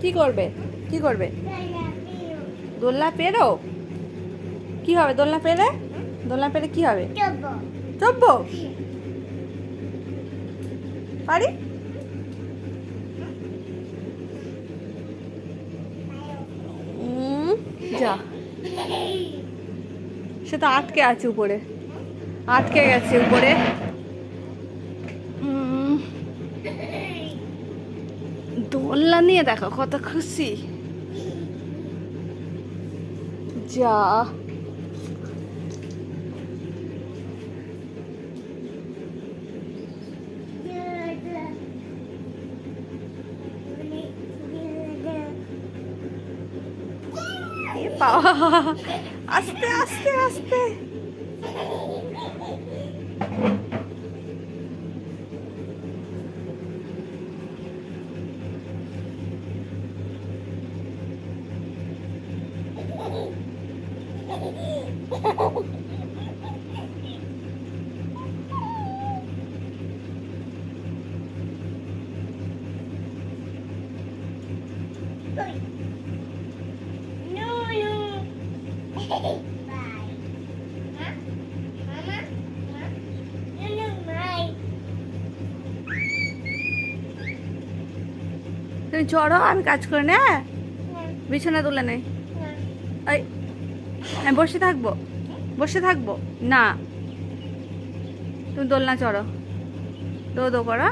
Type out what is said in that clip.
কি করবে? কি করবে? দোলনা পেরো? কি হবে দোলনা পেরে? দোলনা পেরে কি হবে? চব্বো পারি? যা, সে তো আটকে আছে উপরে, আটকে গেছে উপরে। দোলনা নিয়ে দেখো কত খুশি। যা, বাবা, আস্তে আস্তে আস্তে। তুমি চড়ো, আমি কাজ করে নে। বিছানা তুলে নেই। এই, আমি বসে থাকবো, বসে থাকবো না। তুমি দোলনা চড়ো, দো দো করো।